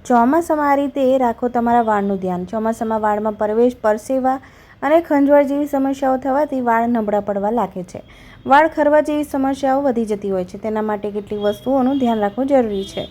ચોમાસામાં આ રીતે રાખો તમારા વાળનું ધ્યાન। ચોમાસામાં વાળમાં પરસેવા અને ખંજવાળ જેવી સમસ્યાઓ થવાથી વાળ નબળા પડવા લાગે છે। વાળ ખરવા જેવી સમસ્યાઓ વધી જતી હોય છે। તેના માટે કેટલીક વસ્તુઓનું ધ્યાન રાખવું જરૂરી છે।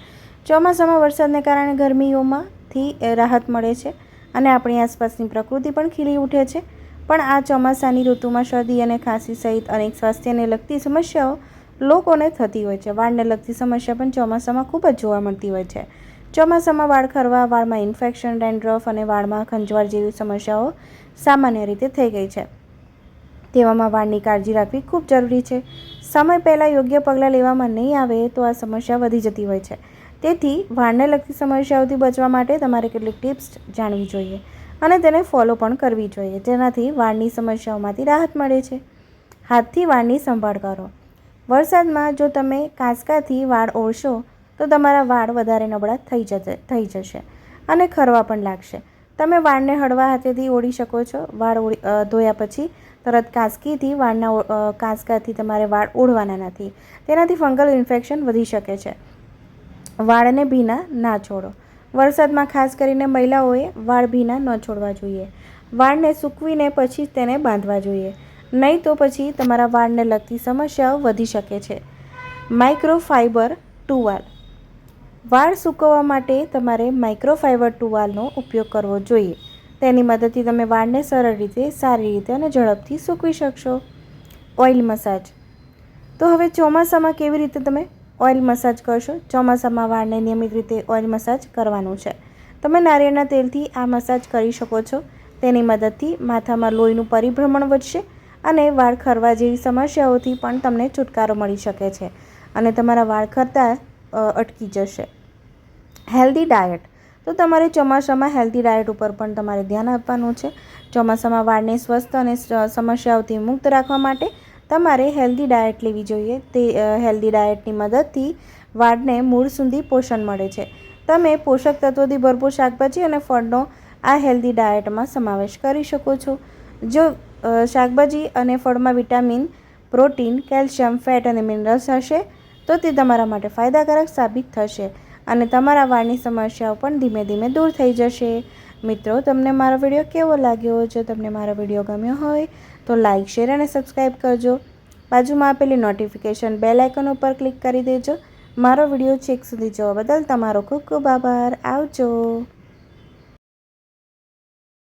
ચોમાસામાં વરસાદને કારણે ગરમીઓમાંથી રાહત મળે છે અને આપણી આસપાસની પ્રકૃતિ પણ ખીલી ઉઠે છે। પણ આ ચોમાસાની ઋતુમાં શરદી અને ખાંસી સહિત અનેક સ્વાસ્થ્યને લગતી સમસ્યાઓ લોકોને થતી હોય છે। વાળને લગતી સમસ્યા પણ ચોમાસામાં ખૂબ જ જોવા મળતી હોય છે। ચોમાસામાં વાળ ખરવા, વાળમાં ઇન્ફેક્શન, ડેન્ડ્રફ અને વાળમાં ખંજવાળ જેવી સમસ્યાઓ સામાન્ય રીતે થઈ ગઈ છે। તેવામાં વાળની કાળજી રાખવી ખૂબ જરૂરી છે। સમય પહેલાં યોગ્ય પગલાં લેવામાં નહીં આવે તો આ સમસ્યા વધી જતી હોય છે। તેથી વાળને લગતી સમસ્યાઓથી બચવા માટે તમારે કેટલીક ટિપ્સ જાણવી જોઈએ અને તેને ફોલો પણ કરવી જોઈએ, જેનાથી વાળની સમસ્યાઓમાંથી રાહત મળે છે। હાથથી વાળની સંભાળ કરો। વરસાદમાં જો તમે કાંસકાથી વાળ ઓળશો તો તમારા વાળ વધારે નબળા થઈ જશે અને ખરવા પણ લાગશે। તમે વાળને હળવા હાથેથી ઓળી શકો છો। વાળ ધોયા પછી તરત કાંસકાથી તમારે વાળ ઓળવાના નથી, તેનાથી ફંગલ ઇન્ફેક્શન વધી શકે છે। વાળને ભીના ના છોડો। વરસાદમાં ખાસ કરીને મહિલાઓએ વાળ ભીના ન છોડવા જોઈએ। વાળને સૂકવીને પછી તેને બાંધવા જોઈએ, નહીં તો પછી તમારા વાળને લગતી સમસ્યાઓ વધી શકે છે। માઇક્રોફાઇબર ટુવાલ। વાળ સૂકવવા માટે તમારે માઇક્રોફાઇબર ટુવાલનો ઉપયોગ કરવો જોઈએ। તેની મદદથી તમે વાળને સરળ રીતે, સારી રીતે અને ઝડપથી સૂકવી શકશો। Oil massage. તો હવે ચોમાસામાં કેવી રીતે તમે ઓઇલ મસાજ કરશો? ચોમાસામાં વાળને નિયમિત રીતે ઓઇલ મસાજ કરવાનું છે। તમે નારિયેળના તેલથી આ મસાજ કરી શકો છો। તેની મદદથી માથામાં લોહીનું પરિભ્રમણ વધશે અને વાળ ખરવા જેવી સમસ્યાઓથી પણ તમને છુટકારો મળી શકે છે અને તમારા વાળ ખરતા અટકી જશે। Healthy diet. તો તમારે ચોમાસામાં હેલ્ધી ડાયટ ઉપર પણ તમારે ધ્યાન આપવાનું છે। ચોમાસામાં વાળને સ્વસ્થ અને સમસ્યાઓથી મુક્ત રાખવા માટે તમારે હેલ્ધી ડાયટ લેવી જોઈએ। તે હેલ્ધી ડાયટની મદદથી વાળને મૂળ સુધી પોષણ મળે છે। તમે પોષક તત્વોથી ભરપૂર શાકભાજી અને ફળનો આ હેલ્ધી ડાયટમાં સમાવેશ કરી શકો છો। જો શાકભાજી અને ફળમાં વિટામિન, પ્રોટીન, કેલ્શિયમ, ફેટ અને મિનરલ્સ હશે તો તે તમારા માટે ફાયદાકારક સાબિત થશે અને તમારા વાળની સમસ્યાઓ પણ ધીમે ધીમે દૂર થઈ જશે। મિત્રો, તમને મારો વિડીયો કેવો લાગ્યો? જો તમને મારો વિડીયો ગમ્યો હોય તો લાઇક, શેર અને સબસ્ક્રાઈબ કરજો। બાજુમાં આપેલી નોટિફિકેશન બેલ આઇકન ઉપર ક્લિક કરી દેજો। મારો વિડીયો છેક સુધી જોવા બદલ તમારો ખૂબ ખૂબ આભાર। આવજો।